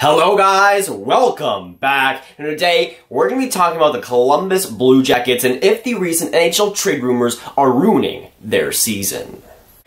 Hello guys, welcome back, and today we're going to be talking about the Columbus Blue Jackets and if the recent NHL trade rumors are ruining their season.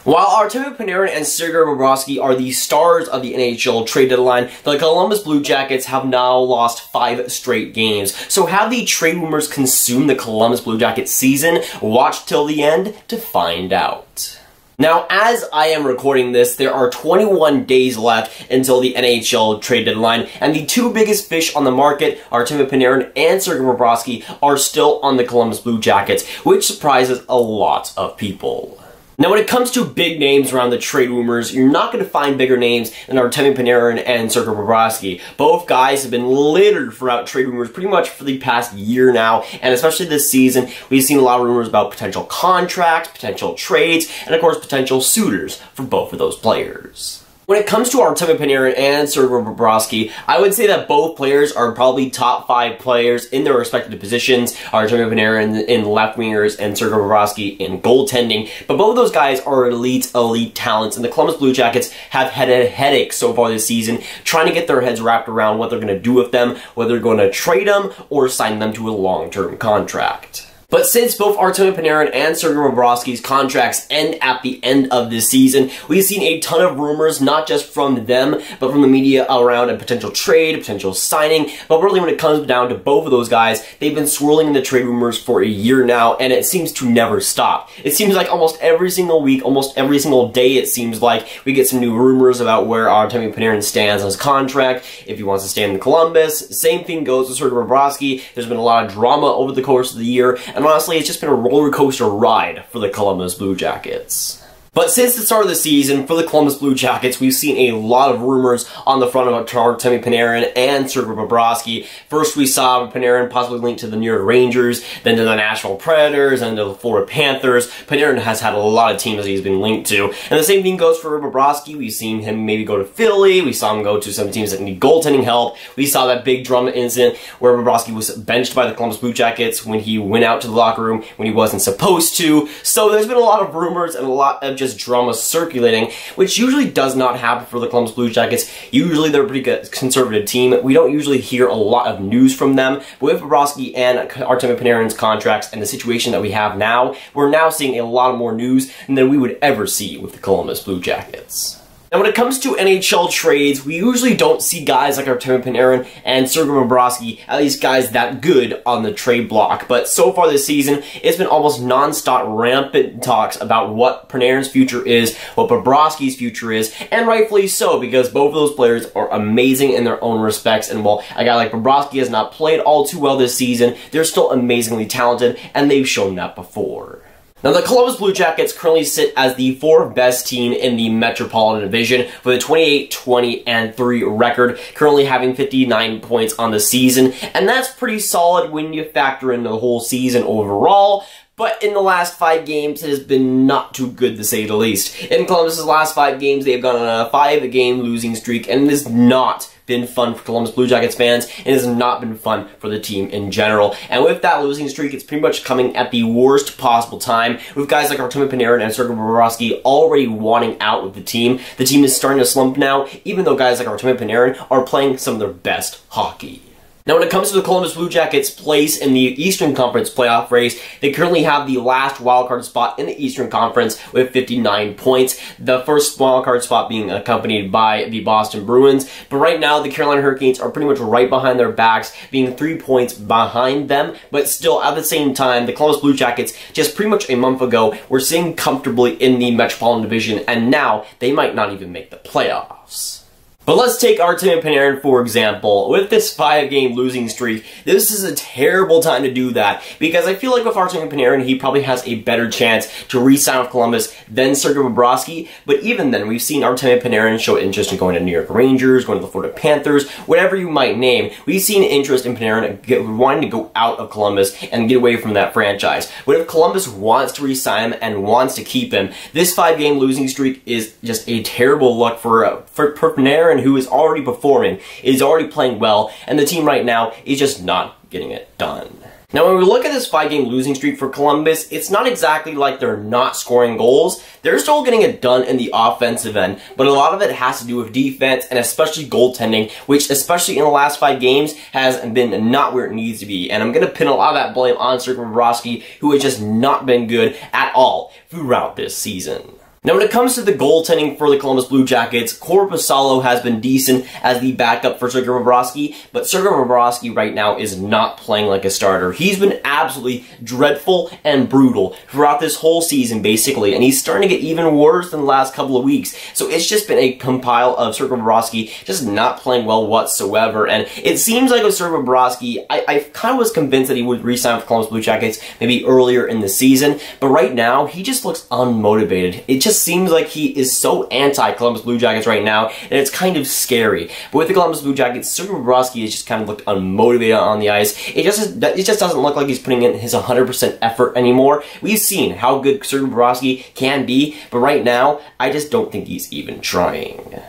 While Artemi Panarin and Sergei Bobrovsky are the stars of the NHL trade deadline, the Columbus Blue Jackets have now lost 5 straight games. So have the trade rumors consumed the Columbus Blue Jackets season? Watch till the end to find out. Now, as I am recording this, there are 21 days left until the NHL trade deadline, and the two biggest fish on the market, Artemi Panarin and Sergei Bobrovsky, are still on the Columbus Blue Jackets, which surprises a lot of people. Now, when it comes to big names around the trade rumors, you're not going to find bigger names than Artemi Panarin and Sergei Bobrovsky. Both guys have been littered throughout trade rumors pretty much for the past year now, and especially this season, we've seen a lot of rumors about potential contracts, potential trades, and of course potential suitors for both of those players. When it comes to Artemi Panarin and Sergei Bobrovsky, I would say that both players are probably top 5 players in their respective positions. Artemi Panarin in left wingers and Sergei Bobrovsky in goaltending. But both of those guys are elite talents, and the Columbus Blue Jackets have had a headache so far this season trying to get their heads wrapped around what they're going to do with them, whether they're going to trade them or sign them to a long-term contract. But since both Artemi Panarin and Sergei Bobrovsky's contracts end at the end of this season, we've seen a ton of rumors, not just from them, but from the media around a potential trade, potential signing. But really, when it comes down to both of those guys, they've been swirling in the trade rumors for a year now, and it seems to never stop. It seems like almost every single week, almost every single day, it seems like we get some new rumors about where Artemi Panarin stands on his contract, if he wants to stay in Columbus. Same thing goes with Sergei Bobrovsky. There's been a lot of drama over the course of the year, and honestly, it's just been a roller coaster ride for the Columbus Blue Jackets. But since the start of the season, for the Columbus Blue Jackets, we've seen a lot of rumors on the front of Artemi Panarin and Sergei Bobrovsky. First, we saw Panarin possibly linked to the New York Rangers, then to the Nashville Predators, and to the Florida Panthers. Panarin has had a lot of teams that he's been linked to. And the same thing goes for Bobrovsky. We've seen him maybe go to Philly. We saw him go to some teams that need goaltending help. We saw that big drama incident where Bobrovsky was benched by the Columbus Blue Jackets when he went out to the locker room when he wasn't supposed to. So there's been a lot of rumors and a lot of just drama circulating, which usually does not happen for the Columbus Blue Jackets. Usually they're a pretty good conservative team. We don't usually hear a lot of news from them, but with Bobrovsky and Artemi Panarin's contracts and the situation that we have now, we're now seeing a lot more news than we would ever see with the Columbus Blue Jackets. Now, when it comes to NHL trades, we usually don't see guys like Artemi Panarin and Sergei Bobrovsky, at least guys that good, on the trade block. But so far this season, it's been almost non-stop rampant talks about what Panarin's future is, what Bobrovsky's future is, and rightfully so, because both of those players are amazing in their own respects. And while a guy like Bobrovsky has not played all too well this season, they're still amazingly talented, and they've shown that before. Now, the Columbus Blue Jackets currently sit as the 4th best team in the Metropolitan Division with a 28-20-3 record, currently having 59 points on the season, and that's pretty solid when you factor in the whole season overall. But in the last 5 games, it has been not too good, to say the least. In Columbus's last 5 games, they've gone on a 5-game losing streak, and it has not been fun for Columbus Blue Jackets fans. It has not been fun for the team in general. And with that losing streak, it's pretty much coming at the worst possible time, with guys like Artemi Panarin and Sergei Bobrovsky already wanting out with the team. The team is starting to slump now, even though guys like Artemi Panarin are playing some of their best hockey. Now, when it comes to the Columbus Blue Jackets' place in the Eastern Conference playoff race, they currently have the last wildcard spot in the Eastern Conference with 59 points. The first wildcard spot being accompanied by the Boston Bruins. But right now, the Carolina Hurricanes are pretty much right behind their backs, being 3 points behind them. But still, at the same time, the Columbus Blue Jackets, just pretty much a month ago, were sitting comfortably in the Metropolitan Division, and now they might not even make the playoffs. But let's take Artemi Panarin, for example. With this 5-game losing streak, this is a terrible time to do that, because I feel like with Artemi Panarin, he probably has a better chance to re-sign with Columbus than Sergei Bobrovsky. But even then, we've seen Artemi Panarin show interest in going to New York Rangers, going to the Florida Panthers, whatever you might name. We've seen interest in Panarin wanting to go out of Columbus and get away from that franchise. But if Columbus wants to re-sign him and wants to keep him, this 5-game losing streak is just a terrible look for Panarin, who is already performing, is already playing well, and the team right now is just not getting it done. Now, when we look at this 5-game losing streak for Columbus, it's not exactly like they're not scoring goals. They're still getting it done in the offensive end, but a lot of it has to do with defense and especially goaltending, which especially in the last 5 games has been not where it needs to be. And I'm going to pin a lot of that blame on Sergei Bobrovsky, who has just not been good at all throughout this season. Now, when it comes to the goaltending for the Columbus Blue Jackets, Korpisalo has been decent as the backup for Sergei Bobrovsky, but Sergei Bobrovsky right now is not playing like a starter. He's been absolutely dreadful and brutal throughout this whole season, basically, and he's starting to get even worse in the last couple of weeks. So it's just been a compile of Sergei Bobrovsky just not playing well whatsoever, and it seems like with Sergei Bobrovsky, I kind of was convinced that he would re-sign with Columbus Blue Jackets maybe earlier in the season, but right now, he just looks unmotivated. It just seems like he is so anti-Columbus Blue Jackets right now, and it's kind of scary. But with the Columbus Blue Jackets, Sergei Bobrovsky has just kind of looked unmotivated on the ice. It just doesn't look like he's putting in his 100% effort anymore. We've seen how good Sergei Bobrovsky can be, but right now, I just don't think he's even trying.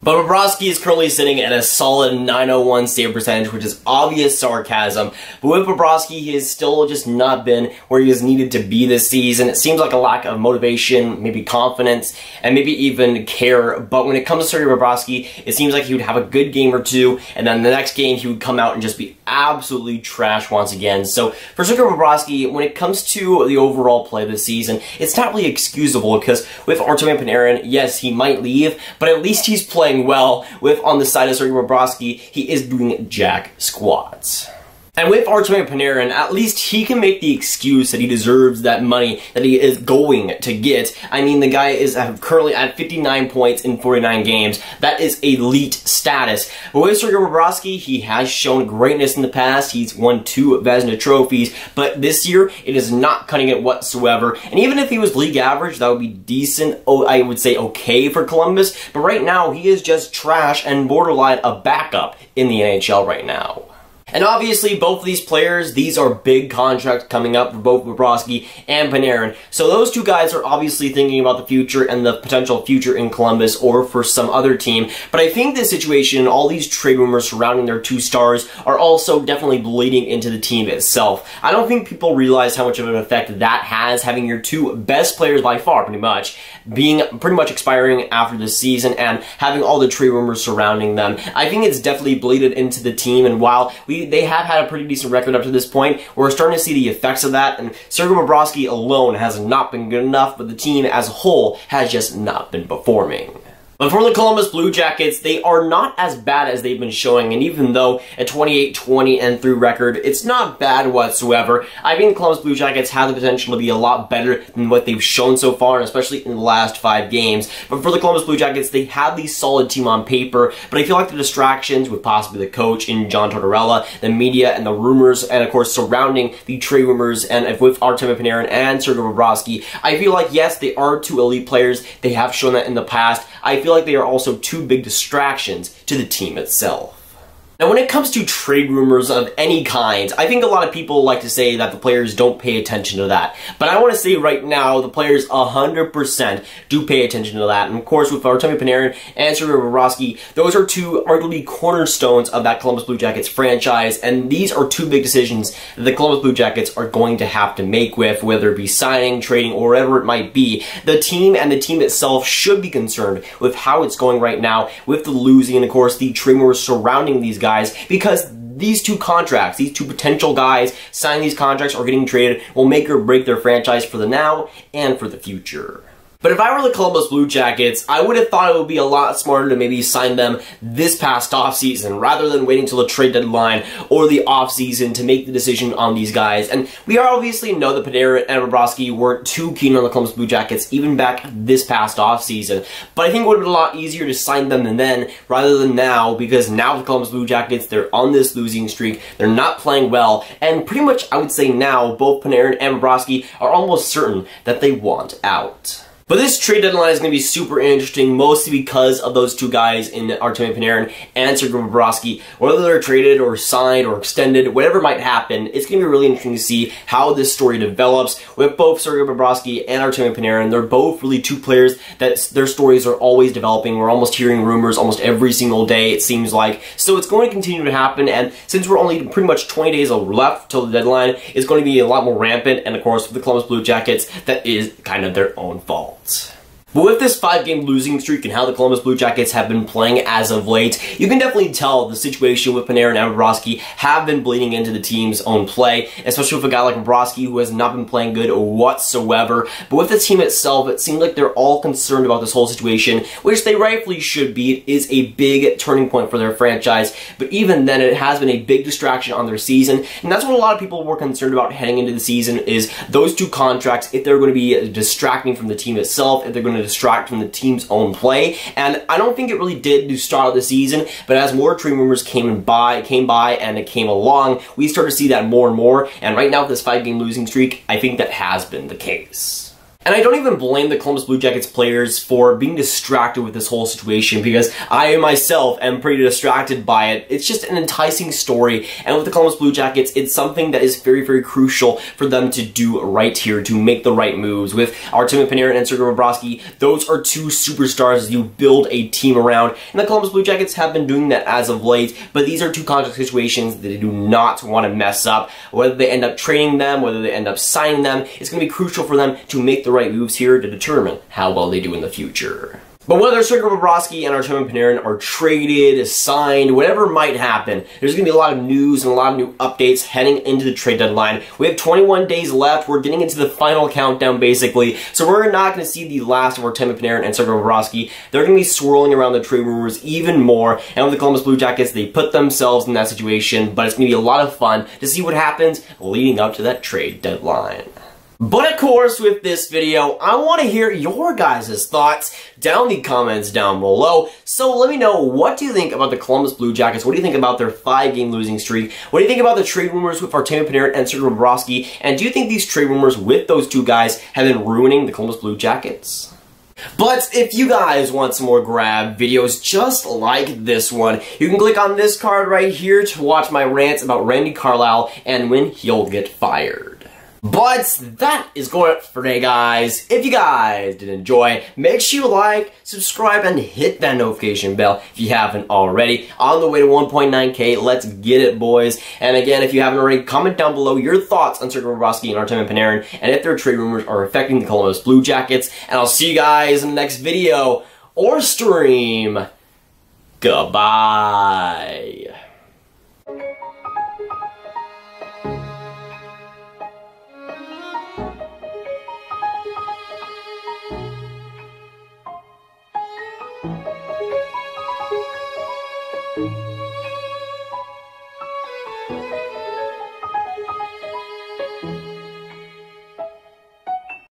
But Bobrovsky is currently sitting at a solid .901 save percentage, which is obvious sarcasm. But with Bobrovsky, he has still just not been where he is needed to be this season. It seems like a lack of motivation, maybe confidence, and maybe even care. But when it comes to Sergei Bobrovsky, it seems like he would have a good game or two, and then the next game he would come out and just be absolutely trash once again. So for Sergei Bobrovsky, when it comes to the overall play this season, it's not really excusable because with Artemi Panarin, yes, he might leave, but at least he's playing well. With on the side of Sergei Bobrovsky, he is doing jack squats. And with Artemi Panarin, at least he can make the excuse that he deserves that money that he is going to get. I mean, the guy is currently at 59 points in 49 games. That is elite status. But with Sergei Bobrovsky, he has shown greatness in the past. He's won 2 Vezina trophies, but this year, it is not cutting it whatsoever. And even if he was league average, that would be decent. Oh, I would say okay for Columbus. But right now, he is just trash and borderline a backup in the NHL right now. And obviously, both of these players, these are big contracts coming up for both Bobrovsky and Panarin. So those two guys are obviously thinking about the future and the potential future in Columbus or for some other team. But I think this situation, all these trade rumors surrounding their 2 stars, are also definitely bleeding into the team itself. I don't think people realize how much of an effect that has, having your 2 best players by far, pretty much, being pretty much expiring after this season and having all the trade rumors surrounding them. I think it's definitely bleeded into the team, and while they have had a pretty decent record up to this point, we're starting to see the effects of that, and Sergei Bobrovsky alone has not been good enough, but the team as a whole has just not been performing. But for the Columbus Blue Jackets, they are not as bad as they've been showing, and even though a 28-20-3 record, it's not bad whatsoever. I think the Columbus Blue Jackets have the potential to be a lot better than what they've shown so far, and especially in the last 5 games. But for the Columbus Blue Jackets, they have the solid team on paper, but I feel like the distractions with possibly the coach in John Tortorella, the media, and the rumors, and of course surrounding the trade rumors, and with Artemi Panarin and Sergei Bobrovsky, I feel like, yes, they are 2 elite players. They have shown that in the past. I feel like they are also 2 big distractions to the team itself. Now, when it comes to trade rumors of any kind, I think a lot of people like to say that the players don't pay attention to that. But I want to say right now, the players 100% do pay attention to that. And of course, with Artemi Panarin and Sergei Bobrovsky, those are 2 arguably cornerstones of that Columbus Blue Jackets franchise. And these are 2 big decisions that the Columbus Blue Jackets are going to have to make with, whether it be signing, trading, or whatever it might be. The team and the team itself should be concerned with how it's going right now with the losing and, of course, the trade rumors surrounding these guys, because these 2 contracts, these 2 potential guys signing these contracts or getting traded will make or break their franchise for the now and for the future. But if I were the Columbus Blue Jackets, I would have thought it would be a lot smarter to maybe sign them this past offseason rather than waiting till the trade deadline or the offseason to make the decision on these guys. And we obviously know that Panarin and Bobrovsky weren't too keen on the Columbus Blue Jackets even back this past offseason. But I think it would have been a lot easier to sign them than then rather than now, because now the Columbus Blue Jackets, they're on this losing streak, they're not playing well, and pretty much I would say now both Panarin and Bobrovsky are almost certain that they want out. But this trade deadline is going to be super interesting, mostly because of those two guys in Artemi Panarin and Sergei Bobrovsky. Whether they're traded or signed or extended, whatever might happen, it's going to be really interesting to see how this story develops. With both Sergei Bobrovsky and Artemi Panarin, they're both really two players that their stories are always developing. We're almost hearing rumors almost every single day, it seems like. So it's going to continue to happen, and since we're only pretty much 20 days left till the deadline, it's going to be a lot more rampant, and of course, with the Columbus Blue Jackets, that is kind of their own fault. But with this 5-game losing streak and how the Columbus Blue Jackets have been playing as of late, you can definitely tell the situation with Panarin and Bobrovsky have been bleeding into the team's own play, especially with a guy like Bobrovsky who has not been playing good whatsoever. But with the team itself, it seems like they're all concerned about this whole situation, which they rightfully should be. It is a big turning point for their franchise, but even then, it has been a big distraction on their season, and that's what a lot of people were concerned about heading into the season, is those two contracts, if they're going to be distracting from the team itself, if they're going to distract from the team's own play. And I don't think it really did to start out the season, but as more trade rumors came by and it came along, we started to see that more and more, and right now with this 5-game losing streak, I think that has been the case. And I don't even blame the Columbus Blue Jackets players for being distracted with this whole situation, because I myself am pretty distracted by it. It's just an enticing story, and with the Columbus Blue Jackets, it's something that is very, very crucial for them to do right here, to make the right moves. With Artemi Panarin and Sergei Bobrovsky, those are two superstars you build a team around, and the Columbus Blue Jackets have been doing that as of late, but these are two contract situations that they do not want to mess up. Whether they end up trading them, whether they end up signing them, it's going to be crucial for them to make the right moves here to determine how well they do in the future. But whether Sergei Bobrovsky and Artemi Panarin are traded, signed, whatever might happen, there's going to be a lot of news and a lot of new updates heading into the trade deadline. We have 21 days left. We're getting into the final countdown, basically. So we're not going to see the last of Artemi Panarin and Sergei Bobrovsky. They're going to be swirling around the trade rumors even more. And with the Columbus Blue Jackets, they put themselves in that situation. But it's going to be a lot of fun to see what happens leading up to that trade deadline. But of course, with this video, I want to hear your guys' thoughts down in the comments down below. So let me know, what do you think about the Columbus Blue Jackets? What do you think about their 5-game losing streak? What do you think about the trade rumors with Artemi Panarin and Sergei Bobrovsky? And do you think these trade rumors with those two guys have been ruining the Columbus Blue Jackets? But if you guys want some more Grav videos just like this one, you can click on this card right here to watch my rants about Randy Carlyle and when he'll get fired. But that is going for today, guys. If you guys did enjoy, make sure you like, subscribe, and hit that notification bell if you haven't already. On the way to 1.9K, let's get it, boys. And again, if you haven't already, comment down below your thoughts on Sergei Bobrovsky and Artemi Panarin, and if their trade rumors are affecting the Columbus Blue Jackets. And I'll see you guys in the next video or stream. Goodbye. Thank you.